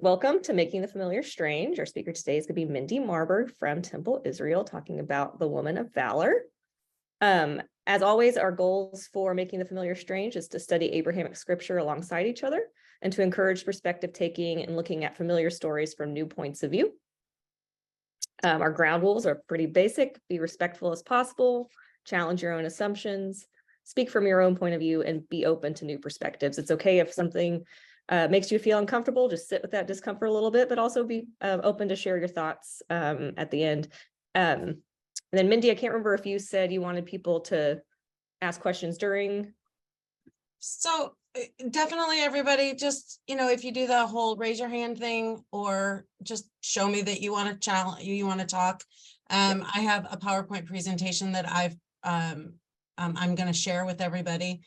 welcome to Making the Familiar Strange. Our speaker today is going to be Mindi Marburg from Temple, Israel, talking about the Woman of Valor. As always, our goals for Making the Familiar Strange is to study Abrahamic scripture alongside each other and to encourage perspective taking and looking at familiar stories from new points of view. Our ground rules are pretty basic. Be respectful as possible, challenge your own assumptions, speak from your own point of view, and be open to new perspectives. It's okay if something makes you feel uncomfortable, just sit with that discomfort a little bit, but also be open to share your thoughts at the end. And then Mindi, I can't remember if you said you wanted people to ask questions during. So definitely everybody, just, if you do the whole raise your hand thing, or just show me that you want to challenge, you want to talk. I have a PowerPoint presentation that I'm going to share with everybody.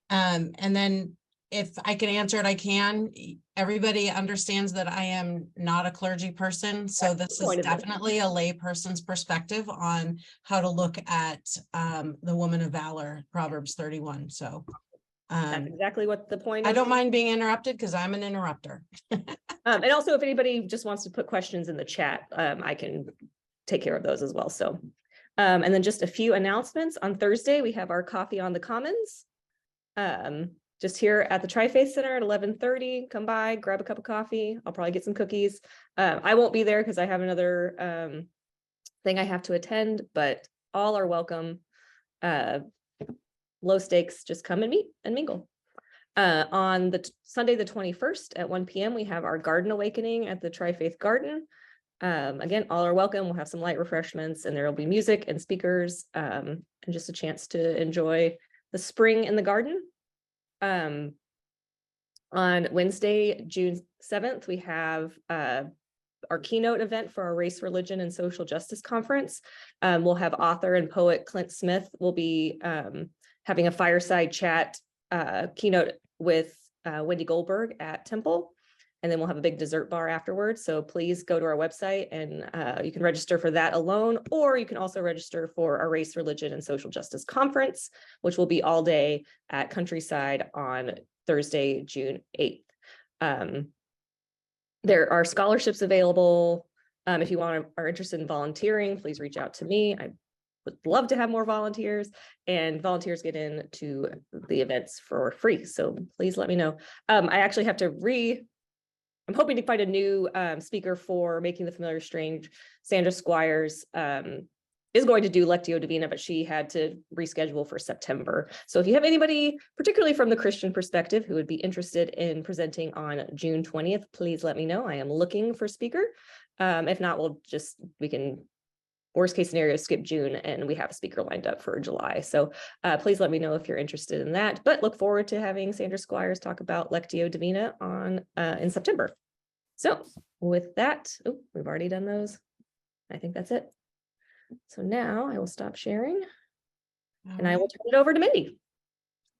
And then if I can answer it, I can. Everybody understands that I am not a clergy person. So this is definitely a lay person's perspective on how to look at the Woman of Valor, Proverbs 31. So that's exactly what the point is. I don't mind being interrupted because I'm an interrupter. And also, if anybody just wants to put questions in the chat, I can take care of those as well. So, and then just a few announcements. On Thursday, we have our Coffee on the Commons. Just here at the Tri-Faith Center at 11:30. Come by, grab a cup of coffee. I'll probably get some cookies. I won't be there because I have another thing I have to attend, but all are welcome. Low stakes, just come and meet and mingle. On the Sunday, the 21st at 1 p.m., we have our Garden Awakening at the Tri-Faith Garden. Again, all are welcome. We'll have some light refreshments and there will be music and speakers and just a chance to enjoy the spring in the garden. On Wednesday, June 7th, we have our keynote event for our Race, Religion, and Social Justice Conference. We'll have author and poet Clint Smith will be having a fireside chat keynote with Wendy Goldberg at Temple. And then we'll have a big dessert bar afterwards. So please go to our website and you can register for that alone, or you can also register for our Race, Religion, and Social Justice Conference, which will be all day at Countryside on Thursday, June 8th. There are scholarships available. If you are interested in volunteering, please reach out to me. I would love to have more volunteers, and volunteers get into the events for free. So please let me know. I actually have to I'm hoping to find a new speaker for Making the Familiar Strange. Sandra Squires is going to do Lectio Divina, but she had to reschedule for September. So if you have anybody, particularly from the Christian perspective, who would be interested in presenting on June 20th, please let me know. I am looking for a speaker. If not, we can, worst case scenario, skip June and we have a speaker lined up for July. So please let me know if you're interested in that, but look forward to having Sandra Squires talk about Lectio Divina in September. So with that, we've already done those. I think that's it. So now I will stop sharing and I will turn it over to Mindi.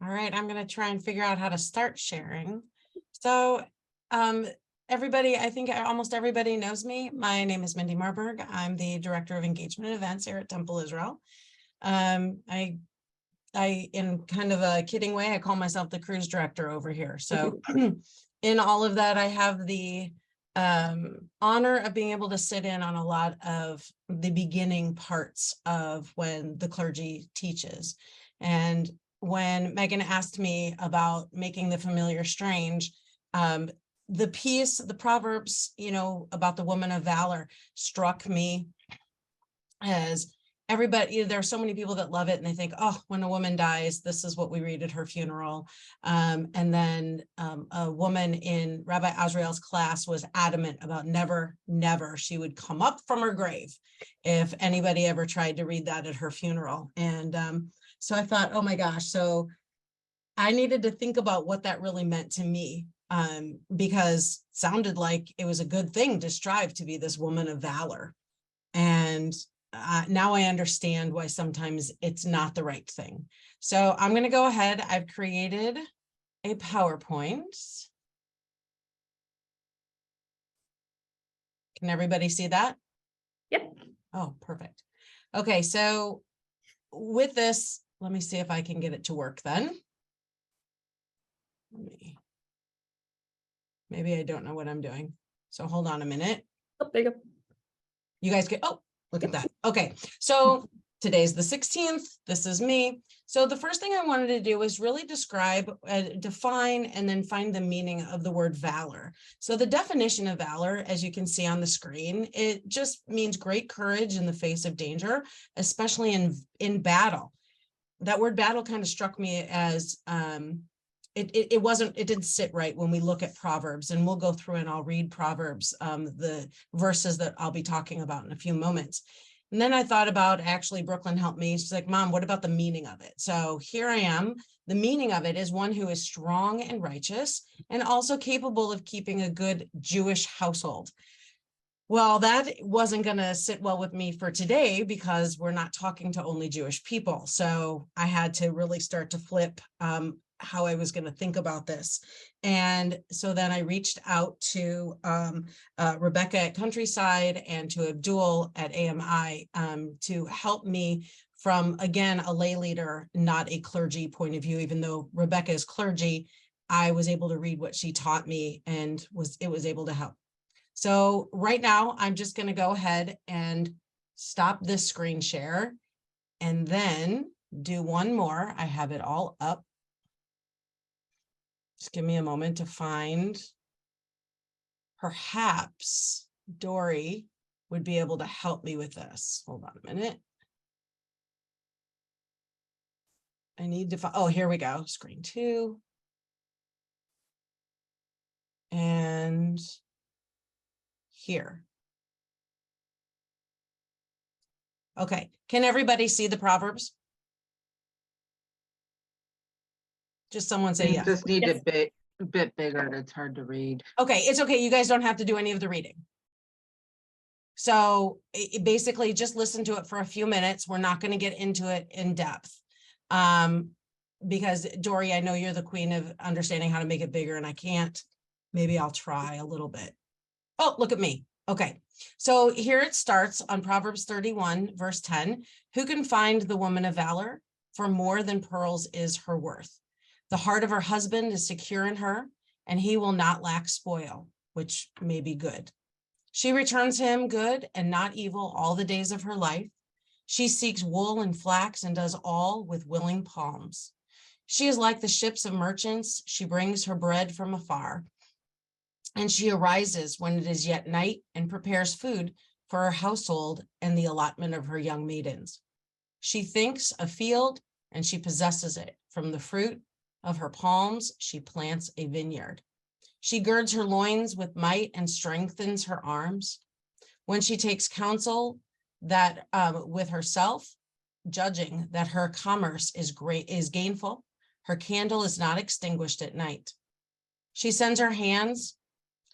All right, I'm going to try and figure out how to start sharing. So everybody, I think almost everybody knows me. My name is Mindi Marburg. I'm the Director of Engagement and Events here at Temple Israel. I in kind of a kidding way, I call myself the cruise director over here. So in all of that, I have the honor of being able to sit in on a lot of the beginning parts of when the clergy teaches. And when Megan asked me about Making the Familiar Strange, the piece, the Proverbs, about the Woman of Valor struck me as everybody, there are so many people that love it and they think, oh, when a woman dies, this is what we read at her funeral. And then a woman in Rabbi Azrael's class was adamant about never, she would come up from her grave if anybody ever tried to read that at her funeral. And so I thought, oh my gosh, so I needed to think about what that really meant to me. Because it sounded like it was a good thing to strive to be this woman of valor. And now I understand why sometimes it's not the right thing. So I'm going to go ahead. I've created a PowerPoint. Can everybody see that? Yep. Oh, perfect. Okay, so with this, let me see if I can get it to work then. Maybe I don't know what I'm doing. So hold on a minute. Oh, there you go. You guys get, oh, look at that. Okay, so today's the 16th. This is me. So the first thing I wanted to do was really describe, define, and then find the meaning of the word valor. So the definition of valor, as you can see on the screen, it just means great courage in the face of danger, especially in battle. That word battle kind of struck me as it didn't sit right when we look at Proverbs, and we'll go through and I'll read Proverbs, the verses that I'll be talking about in a few moments. And then I thought about, actually, Brooklyn helped me. She's like, Mom, what about the meaning of it? So here I am. The meaning of it is one who is strong and righteous and also capable of keeping a good Jewish household. Well, that wasn't going to sit well with me for today because we're not talking to only Jewish people. So I had to really start to flip how I was going to think about this. And so then I reached out to Rebecca at Countryside and to Abdul at AMI to help me from, again, a lay leader, not a clergy point of view. Even though Rebecca is clergy, I was able to read what she taught me and it was able to help. So right now, I'm just going to go ahead and stop this screen share and then do one more. I have it all up. Just give me a moment to find. Perhaps Dory would be able to help me with this. Hold on a minute. I need to find, oh, here we go. Screen 2. And here. Okay, can everybody see the Proverbs? Just someone say yes. Just need Yes. a bit bigger. It's hard to read. Okay, it's okay. You guys don't have to do any of the reading. So basically just listen to it for a few minutes. We're not going to get into it in depth. Because Dory, I know you're the queen of understanding how to make it bigger and I can't. Maybe I'll try a little bit. Oh, look at me. Okay, so here it starts on Proverbs 31, verse 10. Who can find the woman of valor? For more than pearls is her worth. The heart of her husband is secure in her, and he will not lack spoil, which may be good. She returns him good and not evil all the days of her life. She seeks wool and flax and does all with willing palms. She is like the ships of merchants. She brings her bread from afar. And she arises when it is yet night and prepares food for her household and the allotment of her young maidens. She thinks a field and she possesses it. From the fruit of her palms, she plants a vineyard. She girds her loins with might and strengthens her arms. When she takes counsel that with herself, judging that her commerce is gainful, her candle is not extinguished at night. She sends her hands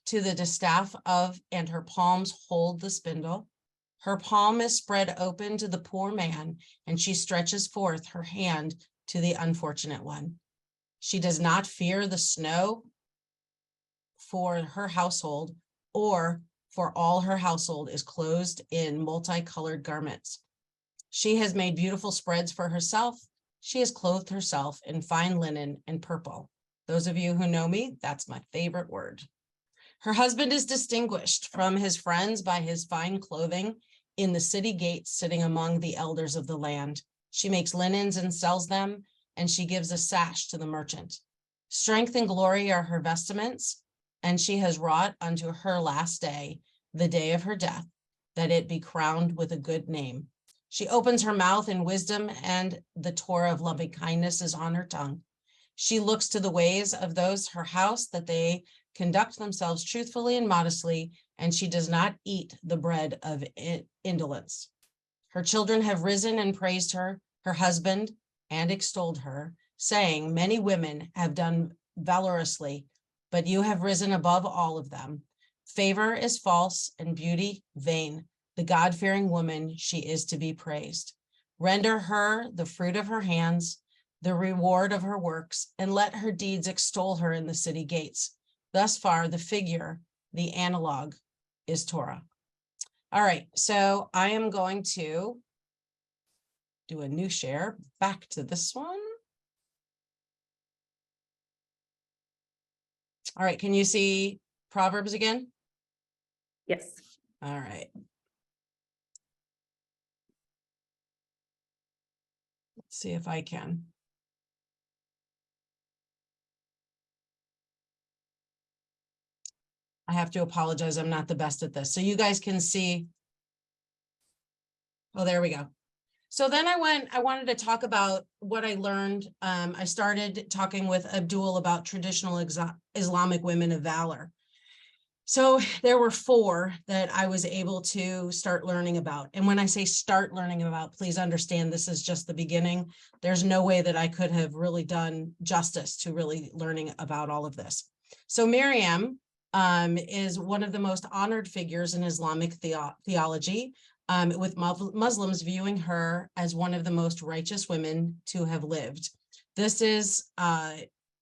to the distaff of, and her palms hold the spindle. Her palm is spread open to the poor man, and she stretches forth her hand to the unfortunate one. She does not fear the snow for her household, or for all her household is clothed in multicolored garments. She has made beautiful spreads for herself. She has clothed herself in fine linen and purple. Those of you who know me, that's my favorite word. Her husband is distinguished from his friends by his fine clothing in the city gates, sitting among the elders of the land. She makes linens and sells them, and she gives a sash to the merchant. Strength and glory are her vestments, and she has wrought unto her last day, the day of her death, that it be crowned with a good name. She opens her mouth in wisdom, and the Torah of loving kindness is on her tongue. She looks to the ways of those her house, that they conduct themselves truthfully and modestly, and she does not eat the bread of indolence. Her children have risen and praised her, her husband, and extolled her, saying, many women have done valorously, but you have risen above all of them. Favor is false and beauty vain. The God-fearing woman, she is to be praised. Render her the fruit of her hands, the reward of her works, and let her deeds extol her in the city gates. Thus far, the figure, the analog, is Torah. All right, so I am going to do a new share back to this one. All right, can you see Proverbs again? Yes. All right. Let's see if I can. I have to apologize. I'm not the best at this. So you guys can see. Oh, there we go. So then I wanted to talk about what I learned. I started talking with Abdul about traditional Islamic women of valor. So there were 4 that I was able to start learning about. And when I say start learning about, please understand this is just the beginning. There's no way that I could have really done justice to really learning about all of this. So Miriam is one of the most honored figures in Islamic theology, with Muslims viewing her as one of the most righteous women to have lived. This is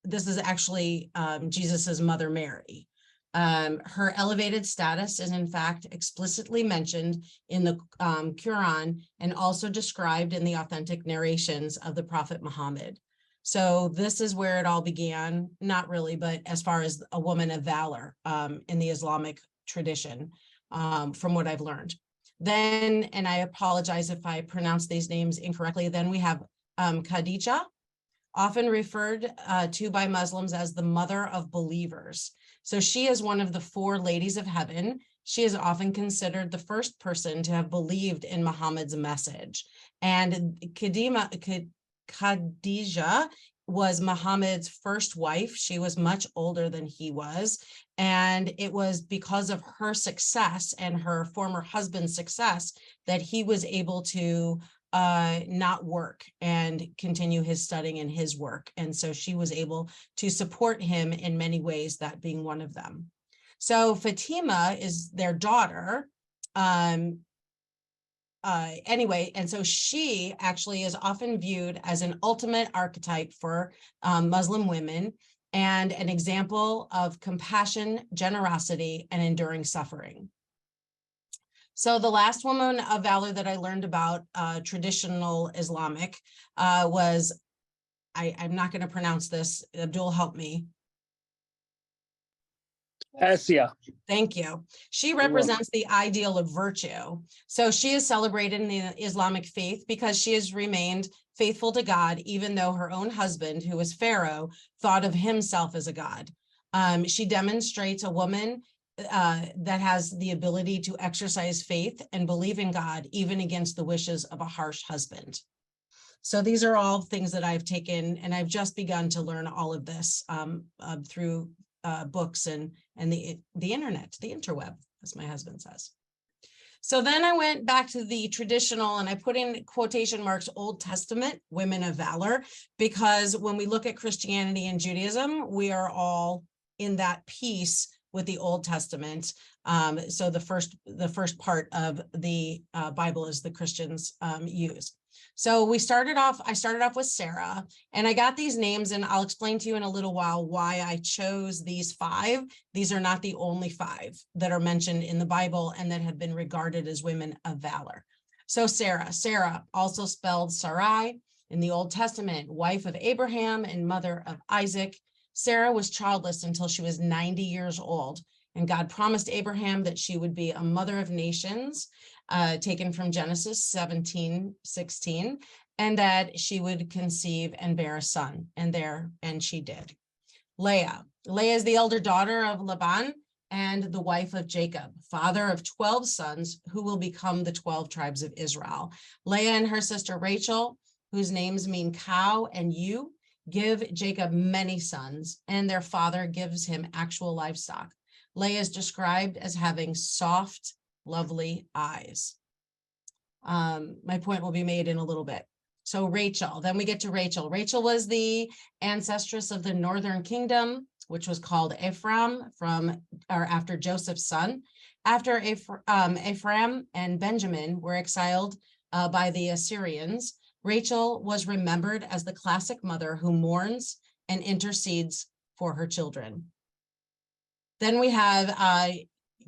actually Jesus's mother, Mary. Her elevated status is in fact explicitly mentioned in the Quran and also described in the authentic narrations of the Prophet Muhammad. So this is where it all began, not really, but as far as a woman of valor in the Islamic tradition, from what I've learned. Then, and I apologize if I pronounce these names incorrectly, then we have Khadija, often referred to by Muslims as the mother of believers. So she is one of the 4 ladies of heaven. She is often considered the first person to have believed in Muhammad's message. And Khadija was Muhammad's first wife. She was much older than he was. And it was because of her success and her former husband's success that he was able to not work and continue his studying and his work. And so she was able to support him in many ways, that being one of them. So Fatima is their daughter. Anyway, and so she actually is often viewed as an ultimate archetype for Muslim women and an example of compassion, generosity, and enduring suffering. So the last woman of valor that I learned about traditional Islamic was, I'm not going to pronounce this, Abdul, help me. Asia. Thank you. She represents the ideal of virtue. So she is celebrated in the Islamic faith because she has remained faithful to God, even though her own husband, who was Pharaoh, thought of himself as a god. She demonstrates a woman that has the ability to exercise faith and believe in God, even against the wishes of a harsh husband. So these are all things that I've taken, and I've just begun to learn all of this through books and the internet, the interweb, as my husband says. So then I went back to the traditional, and I put in quotation marks, Old Testament women of valor, because when we look at Christianity and Judaism, we are all in that piece with the Old Testament. So the first part of the Bible is the Christians use. So I started off with Sarah, and I got these names, and I'll explain to you in a little while why I chose these 5. These are not the only 5 that are mentioned in the Bible and that have been regarded as women of valor. So Sarah, also spelled Sarai in the Old Testament, wife of Abraham and mother of Isaac. Sarah was childless until she was 90 years old, and God promised Abraham that she would be a mother of nations, taken from Genesis 17:16, and that she would conceive and bear a son, and she did. Leah is the elder daughter of Laban and the wife of Jacob, father of 12 sons who will become the 12 tribes of Israel. Leah and her sister Rachel, whose names mean cow and ewe, give Jacob many sons, and their father gives him actual livestock. Leah is described as having soft, lovely eyes. My point will be made in a little bit. So Rachel, then we get to Rachel. Rachel was the ancestress of the northern kingdom, which was called Ephraim after Joseph's son. After Ephraim and Benjamin were exiled by the Assyrians, Rachel was remembered as the classic mother who mourns and intercedes for her children. Then we have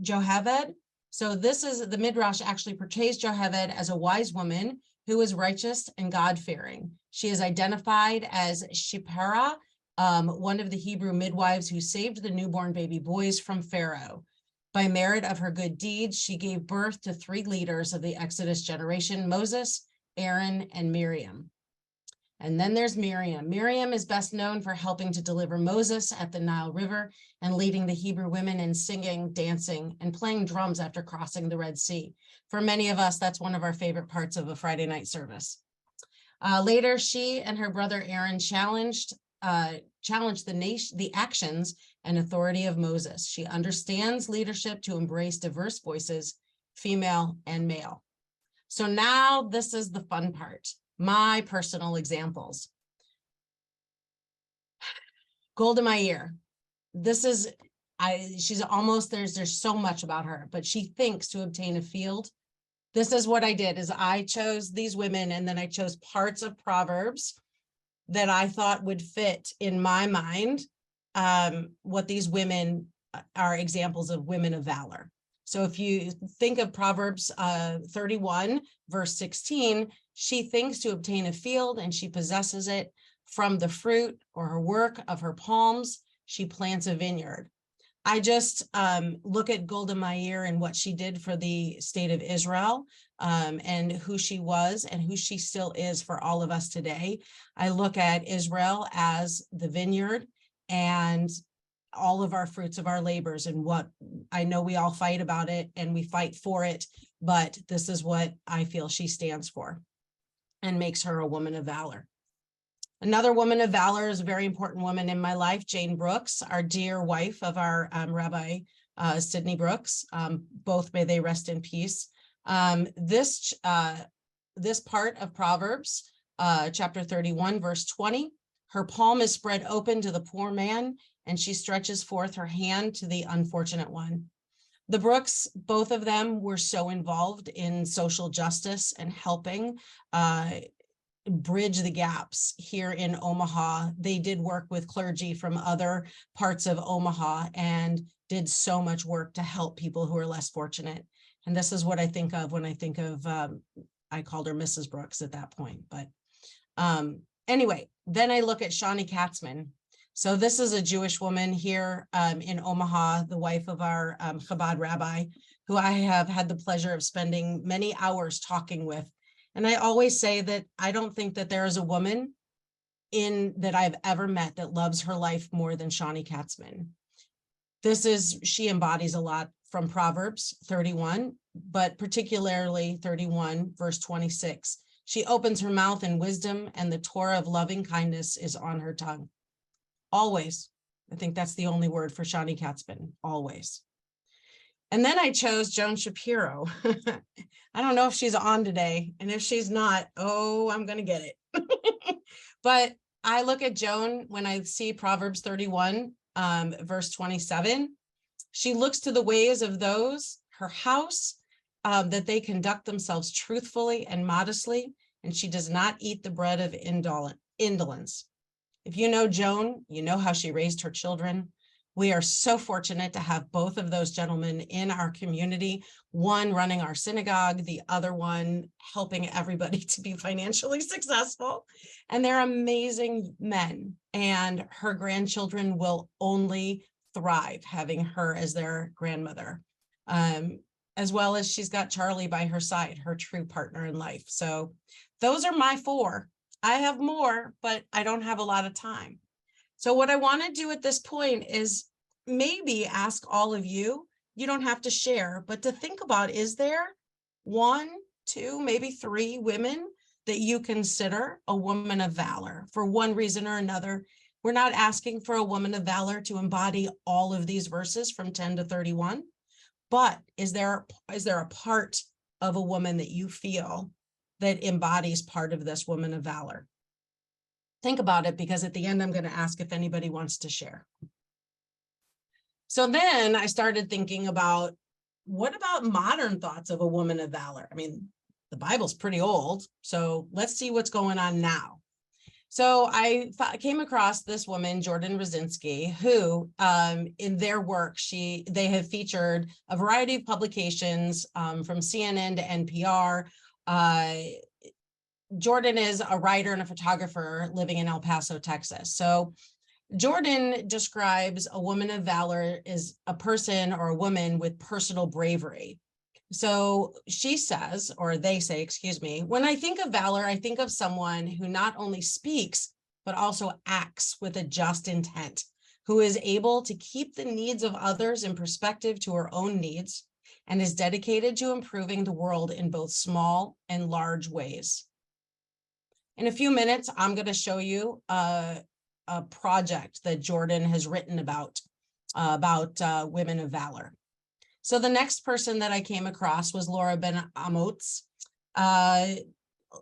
Jochebed. So this is, the Midrash actually portrays Jochebed as a wise woman who is righteous and God-fearing. She is identified as Shiphrah, one of the Hebrew midwives who saved the newborn baby boys from Pharaoh. By merit of her good deeds, she gave birth to 3 leaders of the Exodus generation, Moses, Aaron, and Miriam. And then there's Miriam. Miriam is best known for helping to deliver Moses at the Nile River and leading the Hebrew women in singing, dancing, and playing drums after crossing the Red Sea. For many of us, that's one of our favorite parts of a Friday night service. Later, she and her brother Aaron challenged the actions and authority of Moses. She understands leadership to embrace diverse voices, female and male. So now this is the fun part. My personal examples. Golda Meir. She's almost, there's so much about her, but she thinks to obtain a field. This is what I did, is I chose these women, and then I chose parts of Proverbs that I thought would fit in my mind, what these women are examples of women of valor. So if you think of Proverbs 31, verse 16, she thinks to obtain a field and she possesses it. From the fruit or her work of her palms, she plants a vineyard. I just look at Golda Meir and what she did for the state of Israel, and who she was and who she still is for all of us today. I look at Israel as the vineyard and all of our fruits of our labors, and what I know we all fight about it and we fight for it, but this is what I feel she stands for and makes her a woman of valor. Another woman of valor is a very important woman in my life, Jane Brooks, our dear wife of our Rabbi Sidney Brooks. Both may they rest in peace. This part of Proverbs, chapter 31, verse 20, her palm is spread open to the poor man, and she stretches forth her hand to the unfortunate one. The Brooks, both of them, were so involved in social justice and helping bridge the gaps here in Omaha. They did work with clergy from other parts of Omaha and did so much work to help people who are less fortunate. And this is what I think of when I think of, I called her Mrs. Brooks at that point. But anyway, then I look at Shawnee Katzman. So this is a Jewish woman here in Omaha, the wife of our Chabad rabbi, who I have had the pleasure of spending many hours talking with. And I always say that I don't think that there is a woman that I've ever met that loves her life more than Shawnee Katzman. She embodies a lot from Proverbs 31, but particularly 31, verse 26. She opens her mouth in wisdom, and the Torah of loving kindness is on her tongue. Always. I think that's the only word for Shawnee Katzman, always. And then I chose Joan Shapiro. I don't know if she's on today, and if she's not, oh, I'm going to get it. But I look at Joan when I see Proverbs 31, verse 27. She looks to the ways of those, her house, that they conduct themselves truthfully and modestly, and she does not eat the bread of indolence. If you know Joan, you know how she raised her children. We are so fortunate to have both of those gentlemen in our community, one running our synagogue, the other one helping everybody to be financially successful. And they're amazing men, and her grandchildren will only thrive having her as their grandmother, as well as she's got Charlie by her side, her true partner in life. So those are my 4. I have more, but I don't have a lot of time. So what I want to do at this point is maybe ask all of you, you don't have to share, but to think about, is there 1, 2, maybe 3 women that you consider a woman of valor for one reason or another? We're not asking for a woman of valor to embody all of these verses from 10 to 31, but is there a part of a woman that you feel that embodies part of this woman of valor? Think about it, because at the end, I'm going to ask if anybody wants to share. So then I started thinking about, what about modern thoughts of a woman of valor? I mean, the Bible's pretty old, so let's see what's going on now. So I came across this woman, Jordan Rosinski, who in their work, they have featured a variety of publications from CNN to NPR. Jordan is a writer and a photographer living in El Paso, Texas. So Jordan describes a woman of valor as a person or a woman with personal bravery. So she says, or they say, excuse me, when I think of valor, I think of someone who not only speaks, but also acts with a just intent, who is able to keep the needs of others in perspective to her own needs, and is dedicated to improving the world in both small and large ways. In a few minutes, I'm going to show you a project that Jordan has written about women of valor. So the next person that I came across was Laura Ben Amotz.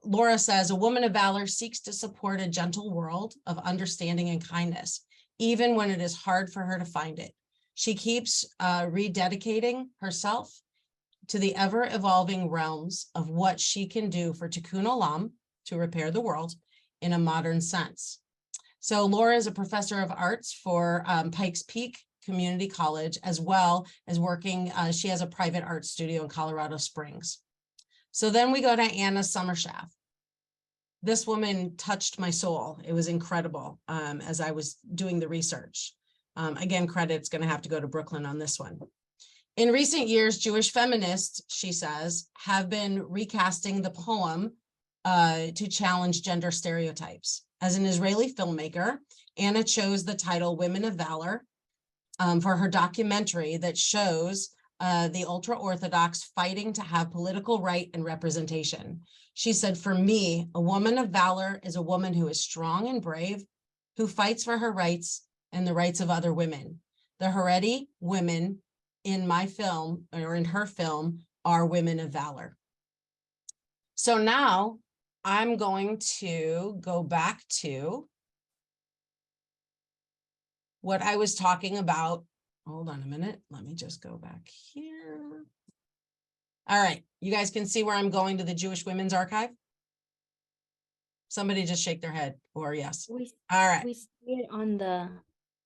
Laura says, a woman of valor seeks to support a gentle world of understanding and kindness, even when it is hard for her to find it. She keeps rededicating herself to the ever-evolving realms of what she can do for Tikkun Olam, to repair the world, in a modern sense. So Laura is a professor of arts for Pikes Peak Community College, as well as working, she has a private art studio in Colorado Springs. So then we go to Anna Summershaft. This woman touched my soul. It was incredible as I was doing the research. Again, credit's going to have to go to Brooklyn on this one. In recent years, Jewish feminists, she says, have been recasting the poem to challenge gender stereotypes. As an Israeli filmmaker, Anna chose the title Women of Valor for her documentary that shows the ultra-Orthodox fighting to have political right and representation. She said, for me, a woman of valor is a woman who is strong and brave, who fights for her rights and the rights of other women. The Haredi women in my film, or in her film, are women of valor. So now I'm going to go back to what I was talking about. Hold on a minute. Let me just go back here. All right. You guys can see where I'm going to the Jewish Women's Archive. Somebody just shake their head or yes. All right. We see it on the.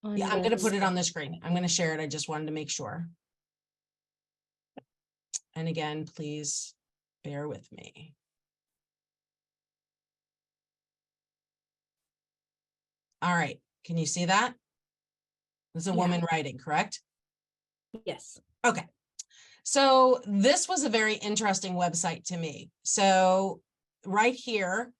Yeah, I'm going to put it on the screen. I'm going to share it. I just wanted to make sure. And again, please bear with me. All right. Can you see that? This is a woman writing, correct? Yes. Okay. So this was a very interesting website to me. So right here,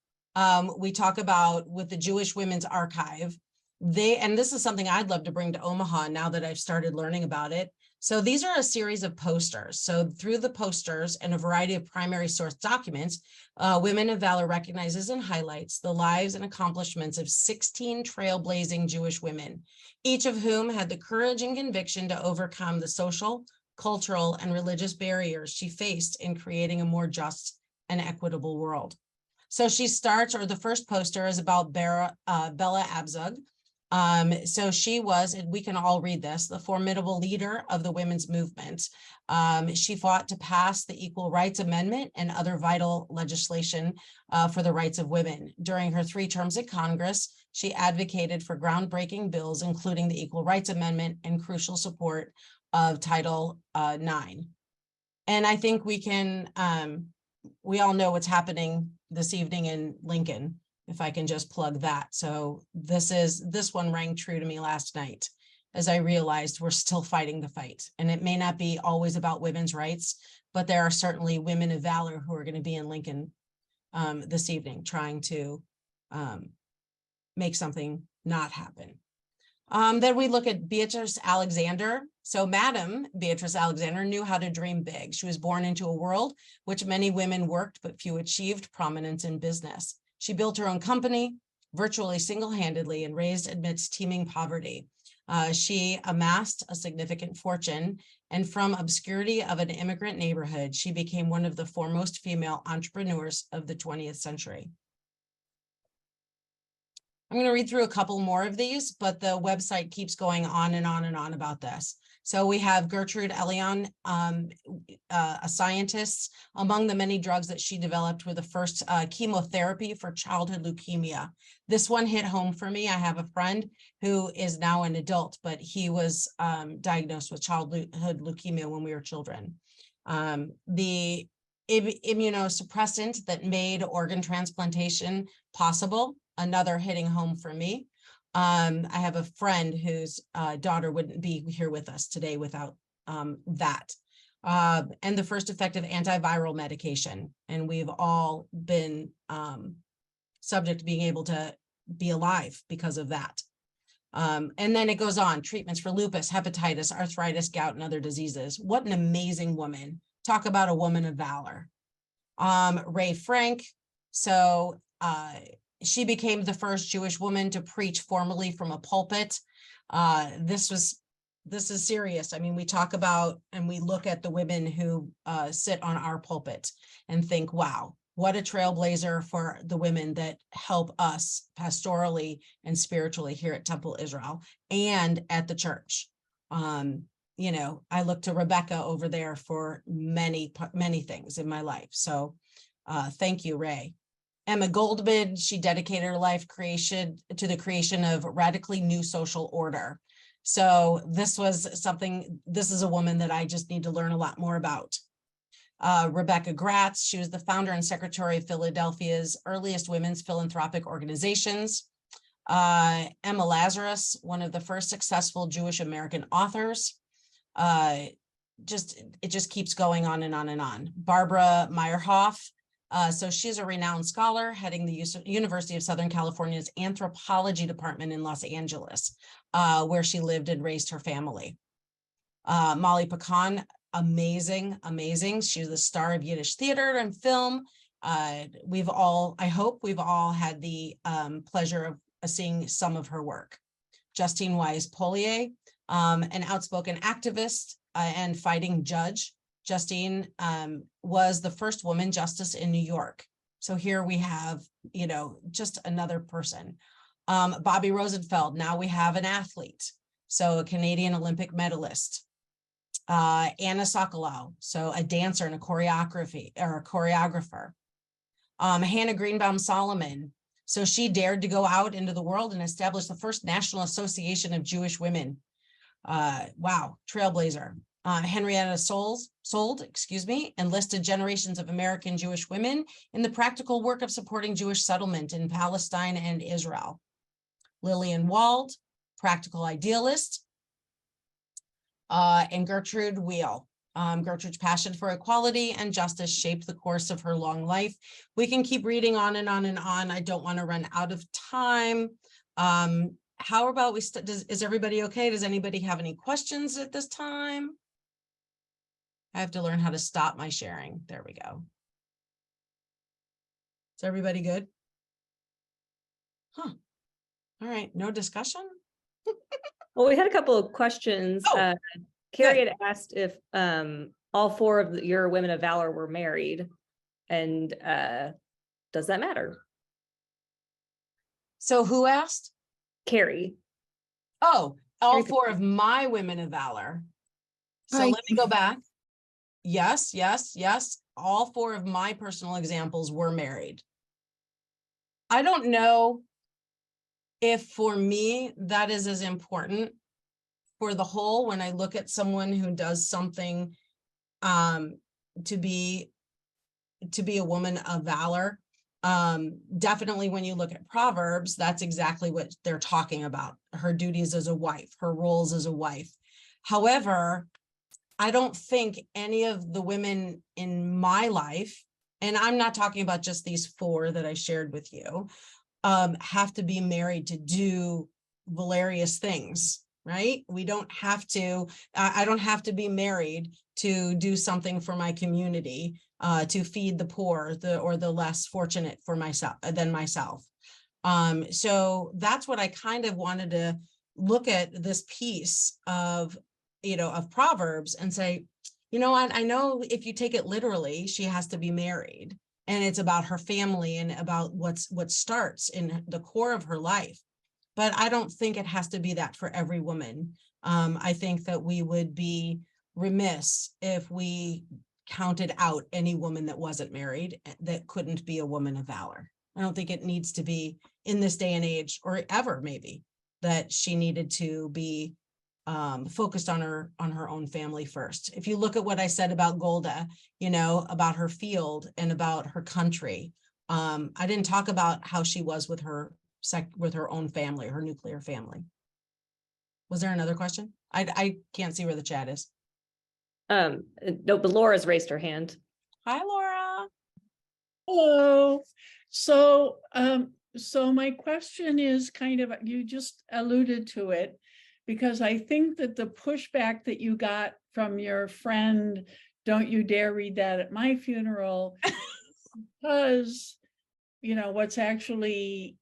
we talk about with the Jewish Women's Archive, and this is something I'd love to bring to Omaha now that I've started learning about it. So these are a series of posters. So through the posters and a variety of primary source documents, Women of Valor recognizes and highlights the lives and accomplishments of 16 trailblazing Jewish women, each of whom had the courage and conviction to overcome the social, cultural, and religious barriers she faced in creating a more just and equitable world. So she starts, or the first poster is about Bella Abzug. So she was, and we can all read this, the formidable leader of the women's movement. She fought to pass the Equal Rights Amendment and other vital legislation for the rights of women. During her 3 terms at Congress, she advocated for groundbreaking bills, including the Equal Rights Amendment and crucial support of Title IX. And I think we can, we all know what's happening this evening in Lincoln, if I can just plug that. So this one rang true to me last night as I realized we're still fighting the fight. And it may not be always about women's rights, but there are certainly women of valor who are going to be in Lincoln this evening trying to make something not happen. Then we look at Beatrice Alexander. So Madam Beatrice Alexander knew how to dream big. She was born into a world which many women worked, but few achieved prominence in business. She built her own company virtually single-handedly and raised amidst teeming poverty. She amassed a significant fortune, and from obscurity of an immigrant neighborhood, she became one of the foremost female entrepreneurs of the 20th century. I'm going to read through a couple more of these, but the website keeps going on and on and on about this. So we have Gertrude Elion, a scientist. Among the many drugs that she developed were the first chemotherapy for childhood leukemia. This one hit home for me. I have a friend who is now an adult, but he was diagnosed with childhood leukemia when we were children. The immunosuppressant that made organ transplantation possible, another hitting home for me. I have a friend whose daughter wouldn't be here with us today without that. And the first effective antiviral medication. And we've all been subject to being able to be alive because of that. And then it goes on, treatments for lupus, hepatitis, arthritis, gout, and other diseases. What an amazing woman. Talk about a woman of valor. Ray Frank. So she became the first Jewish woman to preach formally from a pulpit. This is serious. I mean, we talk about and we look at the women who sit on our pulpit and think, wow, what a trailblazer for the women that help us pastorally and spiritually here at Temple Israel and at the church. You know, I look to Rebecca over there for many things in my life. So thank you, Ray. Emma Goldman, she dedicated her life to the creation of radically new social order. So this is a woman that I just need to learn a lot more about. Rebecca Gratz, she was the founder and secretary of Philadelphia's earliest women's philanthropic organizations. Emma Lazarus, one of the first successful Jewish American authors. It just keeps going on and on and on. Barbara Meyerhoff, so she's a renowned scholar heading the University of Southern California's anthropology department in Los Angeles, where she lived and raised her family. Molly Pecan, amazing. She's the star of Yiddish theater and film. I hope we've all had the pleasure of seeing some of her work. Justine Wise-Polier, an outspoken activist and fighting judge. Justine was the first woman justice in New York. So here we have, you know, just another person. Bobby Rosenfeld, now we have an athlete. So a Canadian Olympic medalist. Anna Sokolow, so a dancer and a choreographer. Hannah Greenbaum Solomon, so she dared to go out into the world and establish the first National Association of Jewish Women. Wow, trailblazer. Henrietta Sold, enlisted generations of American Jewish women in the practical work of supporting Jewish settlement in Palestine and Israel. Lillian Wald, practical idealist. And Gertrude Wheel. Gertrude's passion for equality and justice shaped the course of her long life. We can keep reading on and on and on. I don't want to run out of time. How about is everybody okay? Does anybody have any questions at this time? I have to learn how to stop my sharing. There we go. Is everybody good? Huh. All right, no discussion? Well, we had a couple of questions. Oh, Carrie had asked if all four of your women of valor were married, and does that matter? So who asked? Carrie. Oh, all four of my women of valor. So let me go back. Yes. All four of my personal examples were married. I don't know if for me that is as important for the whole when I look at someone who does something to be a woman of valor. Definitely when you look at Proverbs, that's exactly what they're talking about. Her duties as a wife, her roles as a wife. However, I don't think any of the women in my life, and I'm not talking about just these four that I shared with you, have to be married to do valerious things, right? We don't have to, I don't have to be married to do something for my community, to feed the poor or the less fortunate than myself. So that's what I kind of wanted to look at this piece of Proverbs and say, you know what, I know if you take it literally, she has to be married and it's about her family and about what starts in the core of her life. But I don't think it has to be that for every woman. I think that we would be remiss if we counted out any woman that wasn't married that couldn't be a woman of valor. I don't think it needs to be in this day and age or ever maybe that she needed to be focused on her own family first. If you look at what I said about Golda, about her field and about her country, I didn't talk about how she was with her with her own family, her nuclear family. Was there another question? I can't see where the chat is. No, but Laura's raised her hand. Hi, Laura. Hello. So, so my question is kind of, you just alluded to it, because I think that the pushback that you got from your friend, don't you dare read that at my funeral, because, you know, what's actually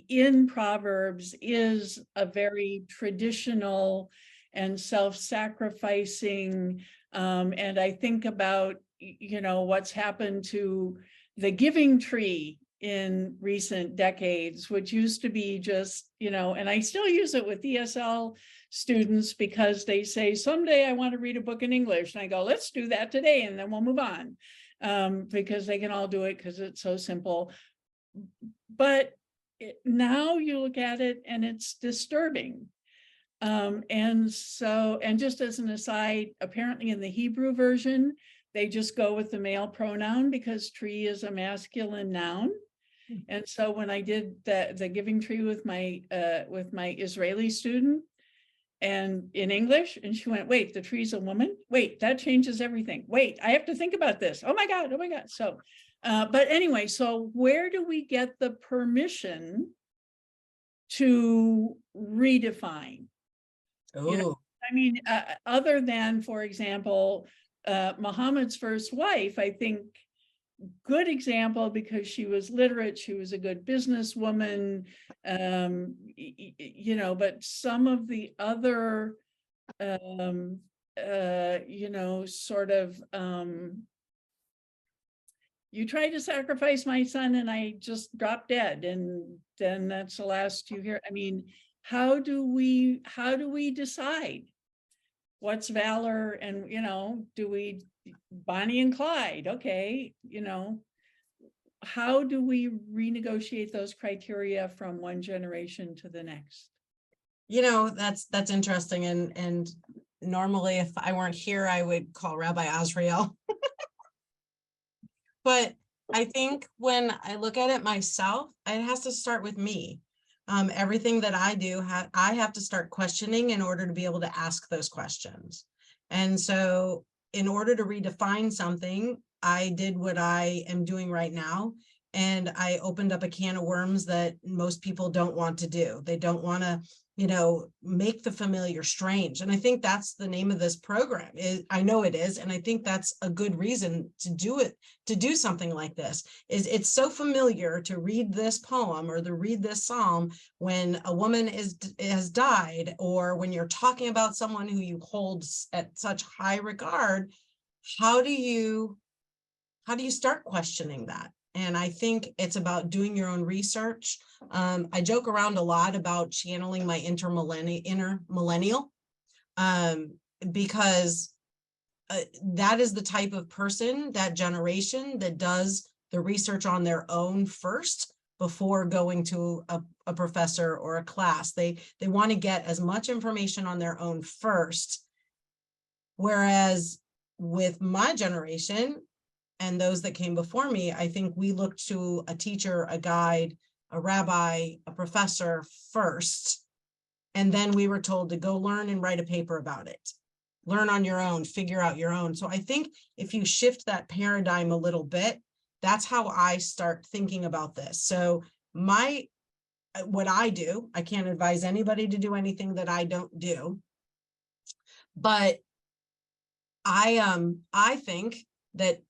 in Proverbs is a very traditional and self-sacrificing, and I think about, you know, what's happened to the giving tree in recent decades, which used to be just, you know, and I still use it with ESL students because they say, someday I want to read a book in English. And I go, let's do that today, and then we'll move on, because they can all do it because it's so simple. But now you look at it and it's disturbing. And so, and just as an aside, apparently in the Hebrew version, they just go with the male pronoun because tree is a masculine noun. And so when I did the giving tree with my Israeli student and in English, and she went, wait, the tree's a woman? Wait, that changes everything. Wait, I have to think about this. Oh my God, oh my God. So, but anyway, so where do we get the permission to redefine? Oh, You know, I mean, other than, for example, Muhammad's first wife, I think, good example because she was literate, she was a good businesswoman, you know, but some of the other, you know, sort of, you tried to sacrifice my son and I just dropped dead, and then that's the last you hear. I mean, how do we decide what's valor? And, you know, do we Bonnie and Clyde? Okay, you know, how do we renegotiate those criteria from one generation to the next? you know, that's interesting. And normally if I weren't here, I would call Rabbi Azrael. But I think when I look at it myself, it has to start with me. Everything that I do, I have to start questioning in order to be able to ask those questions. And so in order to redefine something, I did what I am doing right now. And I opened up a can of worms that most people don't want to do. They don't want to, you know, make the familiar strange. And I think that's the name of this program. I know it is. And I think that's a good reason to do it, to do something like this. Is it's so familiar to read this poem or to read this psalm when a woman has died, or when you're talking about someone who you hold at such high regard. How do you start questioning that? And I think it's about doing your own research. I joke around a lot about channeling my inner millennial, because that is the type of person, that generation that does the research on their own first before going to a professor or a class. They want to get as much information on their own first. Whereas with my generation, and those that came before me, I think we looked to a teacher, a guide, a rabbi, a professor first. And then we were told to go learn and write a paper about it. Learn on your own, figure out your own. So I think if you shift that paradigm a little bit, that's how I start thinking about this. So what I do, I can't advise anybody to do anything that I don't do. But I think that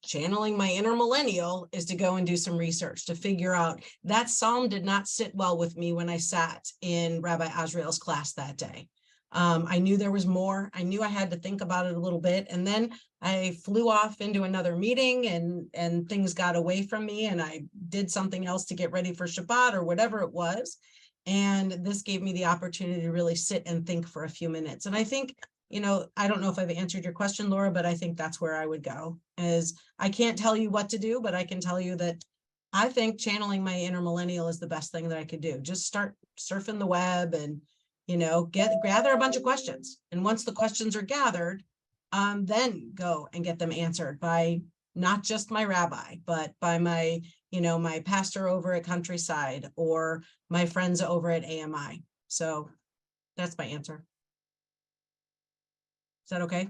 channeling my inner millennial is to go and do some research to figure out that psalm did not sit well with me when I sat in Rabbi Azrael's class that day. I knew there was more. I knew I had to think about it a little bit. And then I flew off into another meeting and things got away from me, and I did something else to get ready for Shabbat or whatever it was. And this gave me the opportunity to really sit and think for a few minutes. And I think, you know, I don't know if I've answered your question, Laura, but I think that's where I would go. Is I can't tell you what to do, but I can tell you that I think channeling my inner millennial is the best thing that I could do. Just start surfing the web and, you know, gather a bunch of questions. And once the questions are gathered, then go and get them answered by not just my rabbi, but by my my pastor over at Countryside or my friends over at AMI. So that's my answer. Is that okay?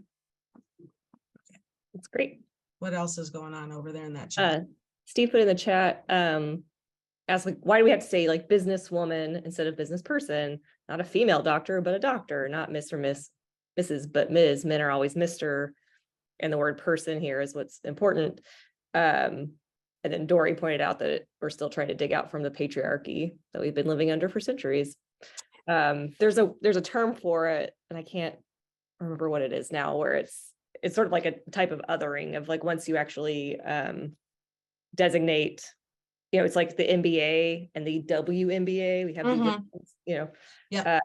That's great. What else is going on over there in that chat? Steve put in the chat, asked like, why do we have to say like businesswoman instead of business person? Not a female doctor, but a doctor, not Mr. Mrs., but Ms. Men are always Mr. And the word person here is what's important. And then Dory pointed out that we're still trying to dig out from the patriarchy that we've been living under for centuries. There's a term for it, and I can't remember what it is now, where it's sort of like a type of othering of like once you actually designate, it's like the MBA and the WNBA. We have these different, Yeah.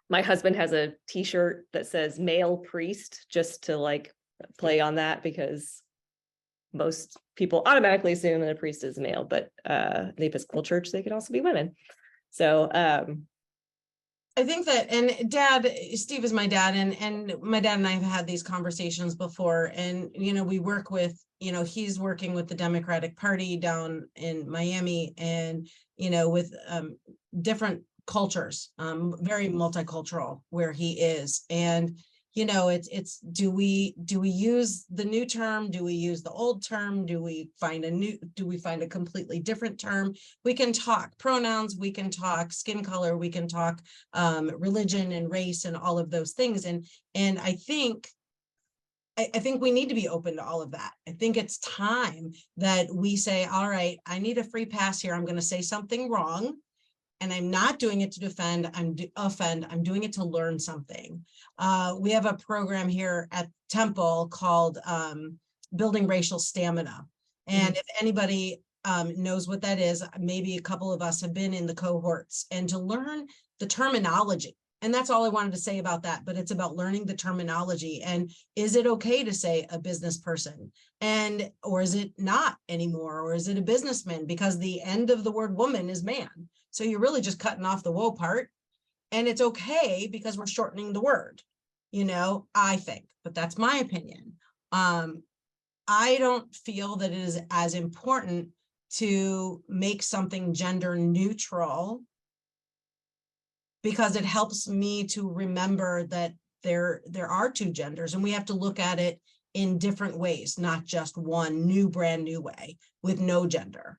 My husband has a t-shirt that says male priest, just to like play on that, because most people automatically assume that a priest is male, but the Episcopal Church, they could also be women. So I think that, and Steve is my dad, and my dad and I have had these conversations before, and, we work with, he's working with the Democratic Party down in Miami, and, with different cultures, very multicultural where he is. And, it's, do we use the new term? Do we use the old term? Do we find a completely different term? We can talk pronouns, we can talk skin color, we can talk religion and race and all of those things. And I think we need to be open to all of that. I think it's time that we say, all right, I need a free pass here. I'm going to say something wrong. And I'm not doing it to offend, I'm doing it to learn something. We have a program here at Temple called Building Racial Stamina. And if anybody knows what that is, maybe a couple of us have been in the cohorts, and to learn the terminology. And that's all I wanted to say about that, but it's about learning the terminology. And is it okay to say a business person? Or is it not anymore? Or is it a businessman? Because the end of the word woman is man. So you're really just cutting off the woe part. And it's okay because we're shortening the word, I think, but that's my opinion. I don't feel that it is as important to make something gender neutral, because it helps me to remember that there are two genders, and we have to look at it in different ways, not just one brand new way with no gender.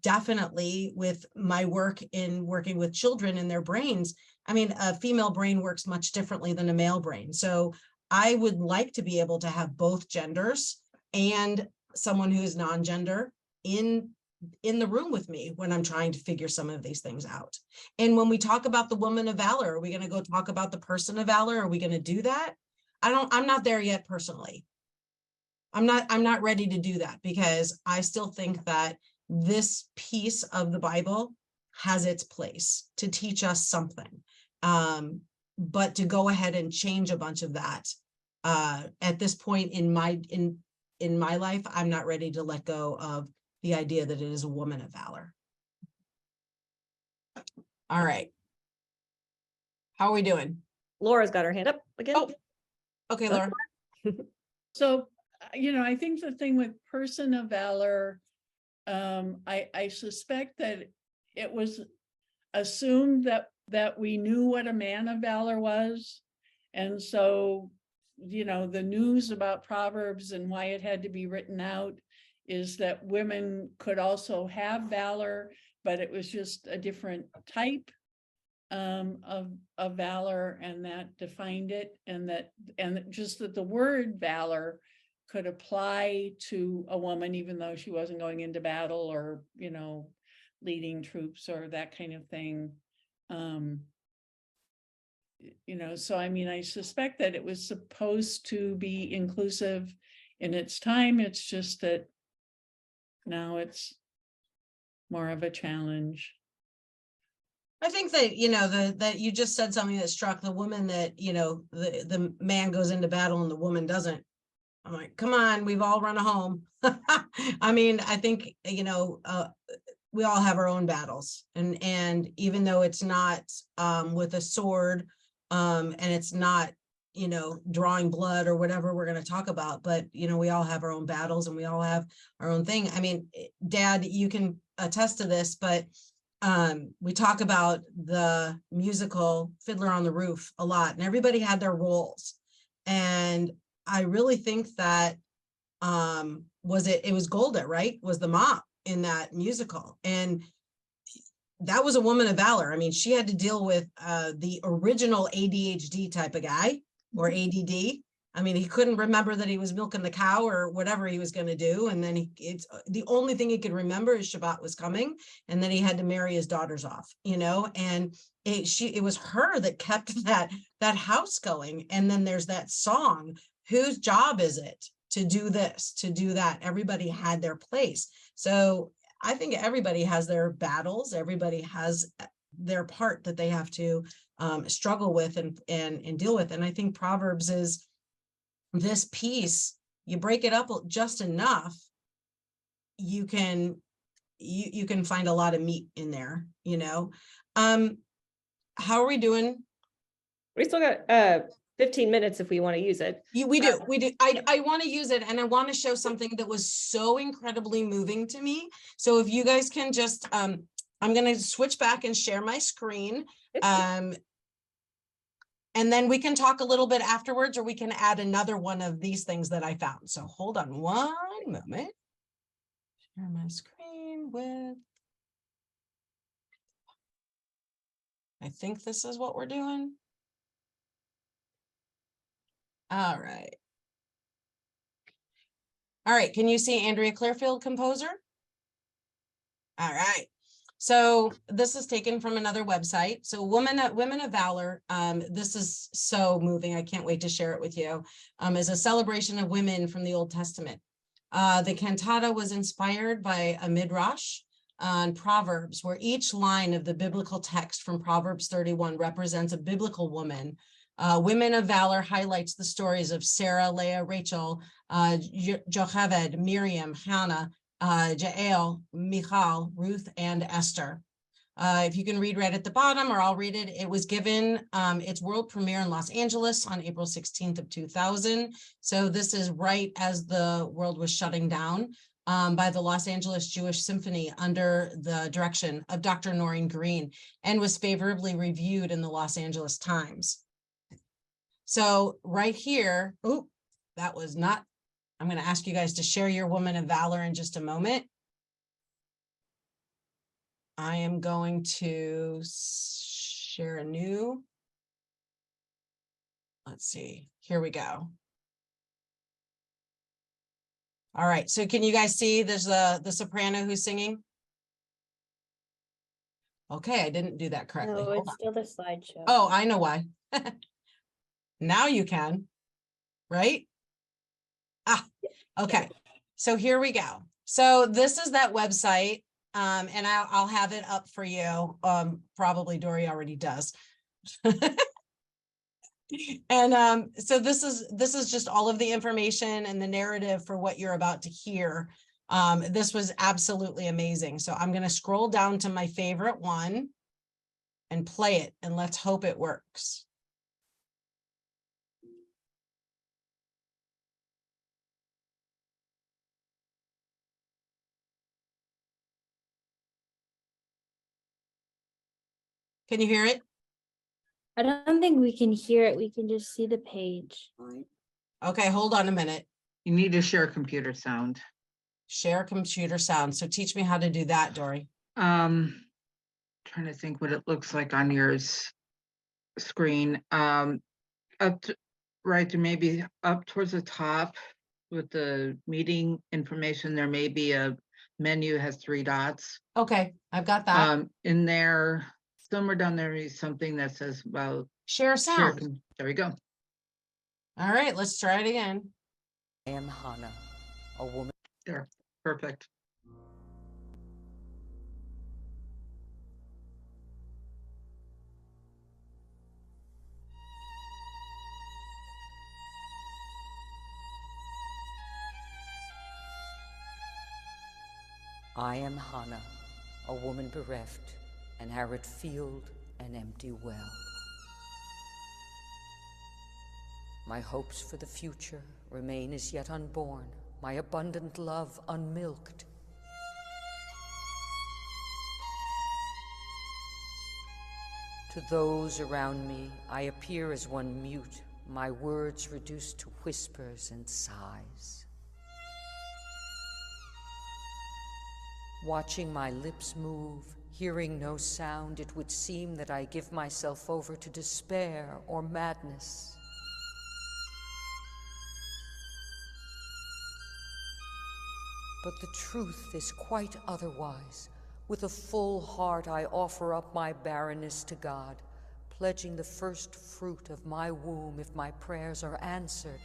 Definitely with my work in working with children and their brains, a female brain works much differently than a male brain. So I would like to be able to have both genders and someone who is non-gender in the room with me when I'm trying to figure some of these things out. And when we talk about the woman of valor, are we going to go talk about the person of valor? Are we going to do that? I'm not there yet personally. I'm not ready to do that, because I still think that this piece of the Bible has its place to teach us something. But to go ahead and change a bunch of that at this point in my life, I'm not ready to let go of the idea that it is a woman of valor. All right. How are we doing? Laura's got her hand up again. Oh, okay, Laura. So, I think the thing with person of valor, I suspect that it was assumed that we knew what a man of valor was. And so, the news about Proverbs and why it had to be written out is that women could also have valor, but it was just a different type of valor, and that defined it, and just that the word valor could apply to a woman, even though she wasn't going into battle or, leading troops or that kind of thing. So I suspect that it was supposed to be inclusive in its time. It's just that now it's more of a challenge. I think that, that you just said something that struck the woman, that, the man goes into battle and the woman doesn't. I'm like, come on, we've all run a home. I think, we all have our own battles, and even though it's not with a sword, and it's not you know, drawing blood or whatever we're going to talk about, but, you know, we all have our own battles and we all have our own thing. I mean, Dad, you can attest to this, but we talk about the musical Fiddler on the Roof a lot, and everybody had their roles. And I really think that it was Golda, right? Was the mom in that musical. And that was a woman of valor. I mean, she had to deal with the original ADHD type of guy, or ADD. I mean, he couldn't remember that he was milking the cow or whatever he was going to do. And then it's the only thing he could remember is Shabbat was coming. And then he had to marry his daughters off, you know, and it was her that kept that house going. And then there's that song, whose job is it to do this, to do that? Everybody had their place. So I think everybody has their battles. Everybody has their part that they have to struggle with and deal with. And I think Proverbs is this piece. You break it up just enough, you can find a lot of meat in there, you know. How are we doing? We still got 15 minutes if we want to use it. We do. I want to use it, and I want to show something that was so incredibly moving to me. So if you guys can just, I'm going to switch back and share my screen. And then we can talk a little bit afterwards, or we can add another one of these things that I found. So hold on one moment. Share my screen with, I think this is what we're doing. All right. All right. Can you see Andrea Clearfield, composer? All right. So this is taken from another website. So Women of Valor. This is so moving. I can't wait to share it with you. Is a celebration of women from the Old Testament. The cantata was inspired by a midrash on Proverbs, where each line of the biblical text from Proverbs 31 represents a biblical woman. Women of Valor highlights the stories of Sarah, Leah, Rachel, Jochebed, Miriam, Hannah, Jael, Michal, Ruth, and Esther. If you can read right at the bottom, or I'll read it. It was given its world premiere in Los Angeles on April 16th of 2000. So this is right as the world was shutting down by the Los Angeles Jewish Symphony under the direction of Dr. Noreen Green, and was favorably reviewed in the Los Angeles Times. So right here, that was not, I'm going to ask you guys to share your Woman of Valor in just a moment. I am going to share a new, let's see, here we go. All right, so can you guys see there's the soprano who's singing? Okay, I didn't do that correctly. No, Hold it's on. still the slideshow. Oh, I know why. Now you can, right? Okay, so here we go. So this is that website, and I'll have it up for you. Probably Dory already does. And so this is just all of the information and the narrative for what you're about to hear. This was absolutely amazing. So I'm going to scroll down to my favorite one and play it, and let's hope it works. Can you hear it? I don't think we can hear it. We can just see the page. Okay, hold on a minute. You need to share computer sound. Share computer sound. So teach me how to do that, Dory. Trying to think what it looks like on your screen. Right, there may be up towards the top with the meeting information. There may be a menu, has 3 dots. Okay, I've got that. In there, somewhere down there is something that says about Share sound. there we go. All right, let's try it again. I am Hannah, a woman. There, perfect. I am Hannah, a woman bereft, an arid field, an empty well. My hopes for the future remain as yet unborn, my abundant love unmilked. To those around me, I appear as one mute, my words reduced to whispers and sighs. Watching my lips move, hearing no sound, it would seem that I give myself over to despair or madness. But the truth is quite otherwise. With a full heart I offer up my barrenness to God, pledging the first fruit of my womb if my prayers are answered.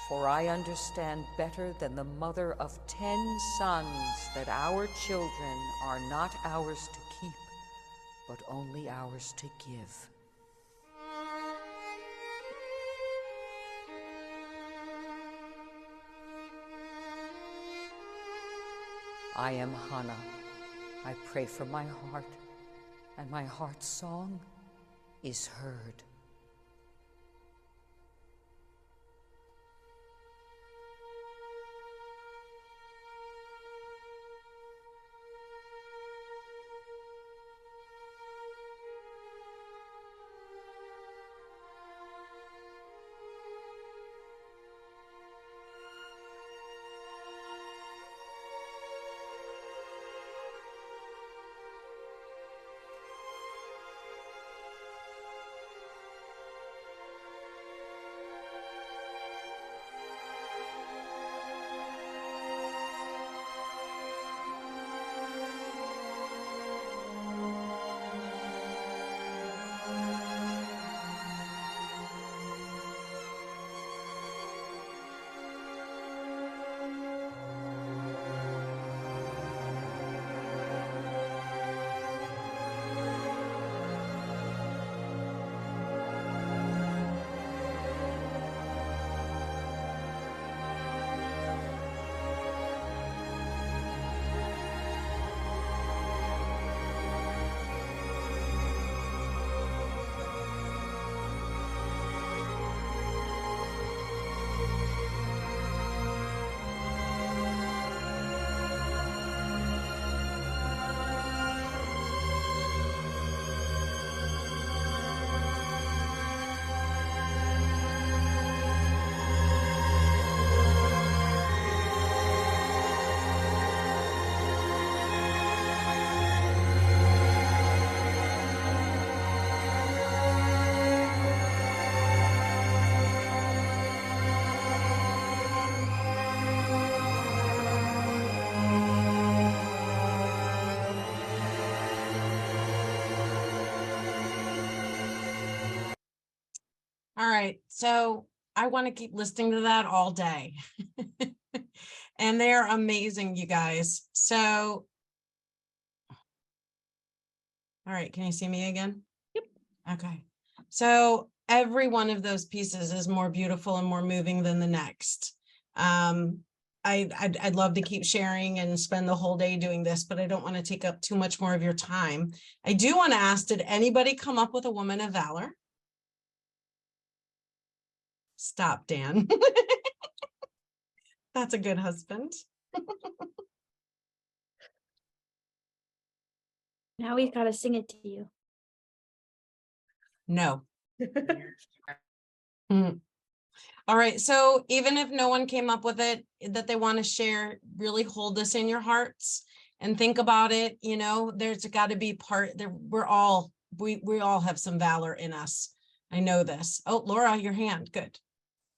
For I understand better than the mother of 10 sons that our children are not ours to keep, but only ours to give. I am Hannah. I pray from my heart, and my heart's song is heard. All right, so I want to keep listening to that all day. And they're amazing, you guys. So, all right, can you see me again? Yep. Okay. So every one of those pieces is more beautiful and more moving than the next. I'd love to keep sharing and spend the whole day doing this, but I don't want to take up too much more of your time. I do want to ask, did anybody come up with a woman of valor? Stop, Dan. That's a good husband. Now we've got to sing it to you. No. All right. So even if no one came up with it that they want to share, really hold this in your hearts and think about it. You know, there's got to be part there. We all have some valor in us. I know this. Oh, Laura, your hand. Good.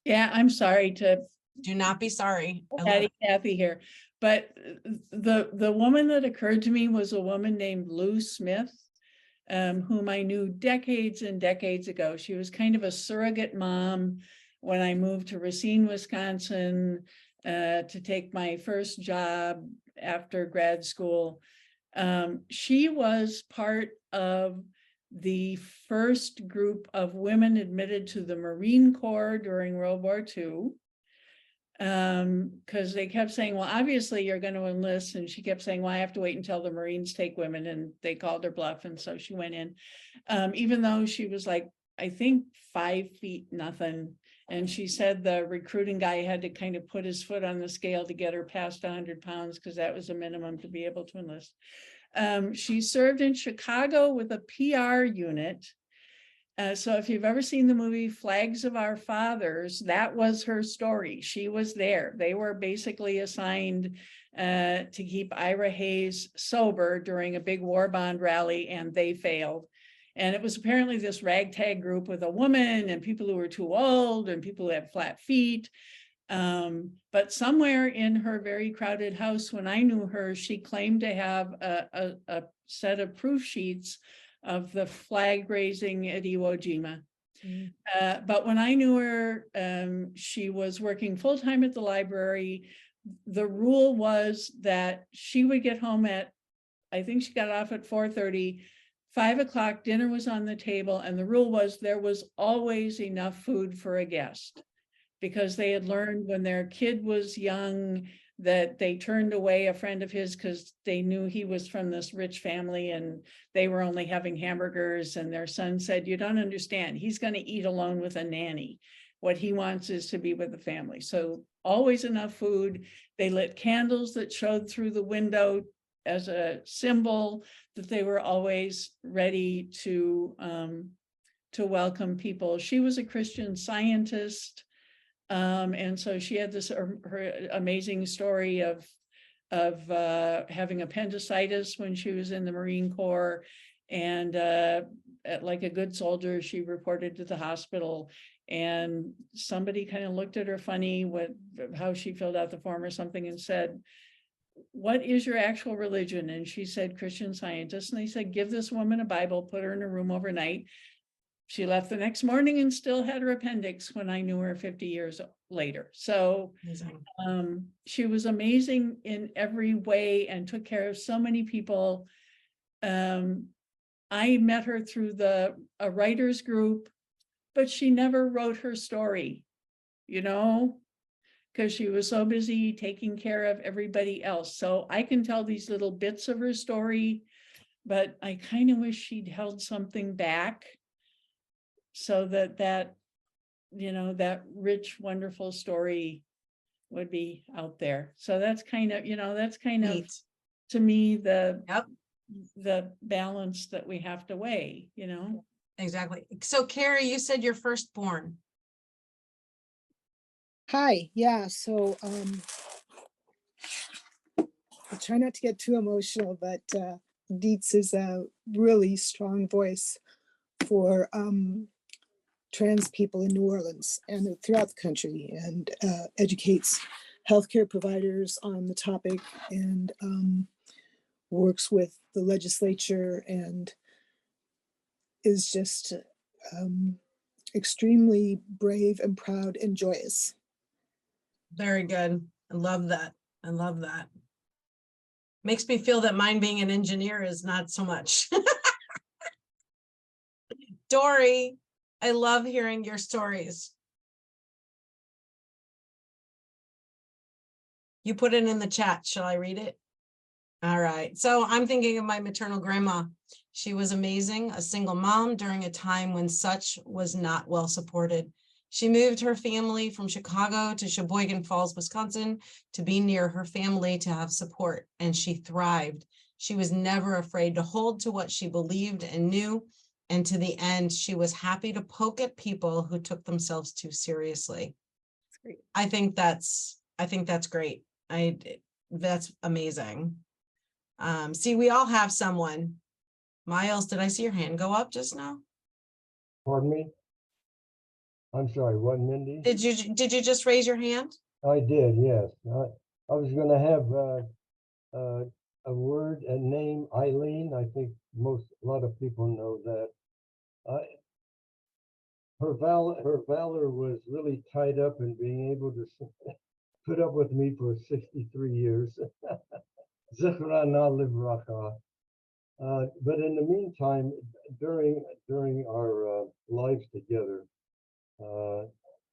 Yeah, I'm sorry to Do not be sorry. I love Patty it. Kathy here, but the woman that occurred to me was a woman named Lou Smith, whom I knew decades and decades ago. She was kind of a surrogate mom when I moved to Racine, Wisconsin, to take my first job after grad school. She was part of the first group of women admitted to the Marine Corps during World War II. Because they kept saying, well, obviously you're going to enlist. And she kept saying, well, I have to wait until the Marines take women. And they called her bluff. And so she went in, even though she was like, I think 5 feet nothing. And she said the recruiting guy had to kind of put his foot on the scale to get her past 100 pounds because that was a minimum to be able to enlist. She served in Chicago with a PR unit. So if you've ever seen the movie Flags of Our Fathers, that was her story. She was there. They were basically assigned to keep Ira Hayes sober during a big war bond rally, and they failed. And it was apparently this ragtag group with a woman and people who were too old and people who had flat feet. But somewhere in her very crowded house, when I knew her, she claimed to have a set of proof sheets of the flag raising at Iwo Jima. But when I knew her, she was working full-time at the library. The rule was that she would get home at, I think she got off at 4:30, 5 o'clock, dinner was on the table, and the rule was there was always enough food for a guest, because they had learned when their kid was young that they turned away a friend of his because they knew he was from this rich family and they were only having hamburgers, and their son said, you don't understand, he's going to eat alone with a nanny. What he wants is to be with the family. So always enough food. They lit candles that showed through the window as a symbol that they were always ready to welcome people. She was a Christian Scientist. And so she had this her amazing story of having appendicitis when she was in the Marine Corps, and like a good soldier, she reported to the hospital, and somebody kind of looked at her funny with how she filled out the form or something and said, what is your actual religion? And she said, Christian Scientist. And they said, give this woman a Bible, put her in a room overnight. She left the next morning and still had her appendix when I knew her 50 years later. So she was amazing in every way and took care of so many people. I met her through a writers group, but she never wrote her story, because she was so busy taking care of everybody else. So I can tell these little bits of her story, but I kind of wish she'd held something back, so that rich, wonderful story would be out there. So that's kind of, Neat. to me, Yep, the balance that we have to weigh, exactly. So Carrie, you said your firstborn. Hi, yeah, so I'll try not to get too emotional, but Dietz is a really strong voice for trans people in New Orleans and throughout the country, and educates healthcare providers on the topic, and works with the legislature, and is just extremely brave and proud and joyous. Very good. I love that. I love that. Makes me feel that mine being an engineer is not so much. Dory, I love hearing your stories. You put it in the chat. Shall I read it? All right. So I'm thinking of my maternal grandma. She was amazing, a single mom during a time when such was not well supported. She moved her family from Chicago to Sheboygan Falls, Wisconsin, to be near her family, to have support, and she thrived. She was never afraid to hold to what she believed and knew, and to the end, she was happy to poke at people who took themselves too seriously. That's great. I think that's great. That's amazing. See, we all have someone. Miles, did I see your hand go up just now? Pardon me? I'm sorry, what, Mindy? Did you just raise your hand? I did, yes. I was going to have a word, a name, Eileen. I think a lot of people know that. Her valor was really tied up in being able to put up with me for 63 years. Zechra livracha. But in the meantime, during our lives together,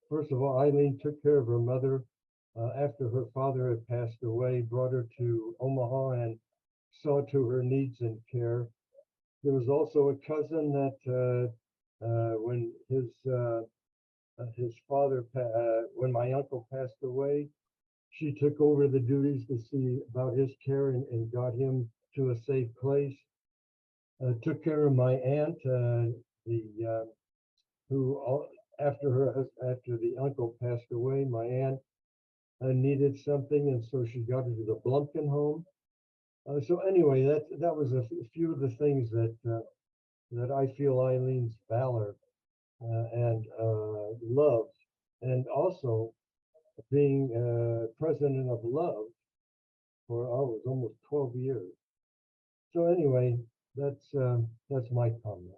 first of all, Eileen took care of her mother after her father had passed away, brought her to Omaha and saw to her needs and care. There was also a cousin that when his father, when my uncle passed away, she took over the duties to see about his care and got him to a safe place. Took care of my aunt, who after the uncle passed away, my aunt needed something, and so she got her to the Blumpkin home. So anyway, that was a few of the things that I feel Eileen's valor and love, and also being president of Love for almost 12 years. So anyway, that's my comment.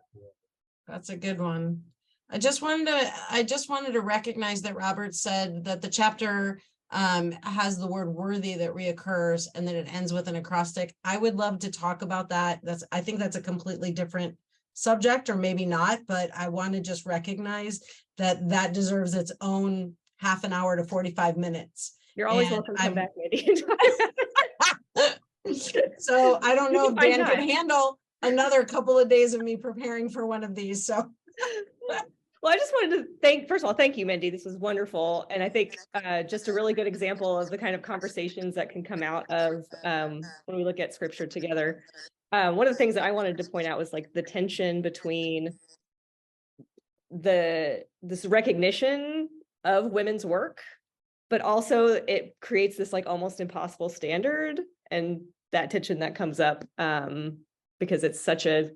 That's a good one. I just wanted to recognize that Robert said that the chapter has the word worthy that reoccurs and then it ends with an acrostic. I would love to talk about that. I think that's a completely different subject, or maybe not, but I want to just recognize that deserves its own half an hour to 45 minutes. You're always And welcome to come back, Mindi. So I don't know if Why Dan not? can handle another couple of days of me preparing for one of these. So Well, I just wanted to first of all, thank you, Mindi. This was wonderful. And I think just a really good example of the kind of conversations that can come out of when we look at scripture together. One of the things that I wanted to point out was like the tension between this recognition of women's work, but also it creates this like almost impossible standard, and that tension that comes up because it's such a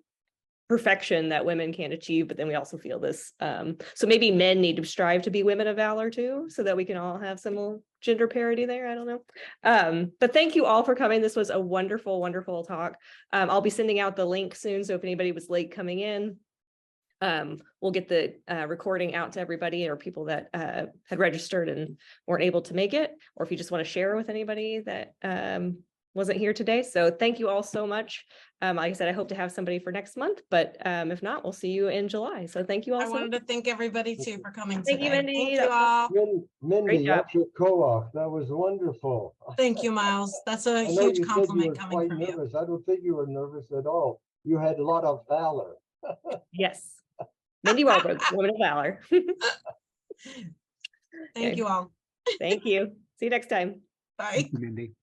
perfection that women can't achieve, but then we also feel this. So maybe men need to strive to be women of valor too, so that we can all have some gender parity there. I don't know. But thank you all for coming. This was a wonderful, wonderful talk. I'll be sending out the link soon. So if anybody was late coming in, we'll get the recording out to everybody or people that had registered and weren't able to make it, or if you just want to share with anybody that wasn't here today. So thank you all so much. Like I said, I hope to have somebody for next month, but if not, we'll see you in July. So thank you all I so wanted much. to thank everybody too for coming Thank you, today. Mindi. Thank you That was all. Great Mindy, job. that's your co-op. That was wonderful. Thank you, Miles. That's a I know huge you said you were compliment coming quite from you. nervous. I don't think you were nervous at all. You had a lot of valor. Yes. Mindi Marburg, Woman of Valor. Thank you all. Thank you. See you next time. Bye. Mindy.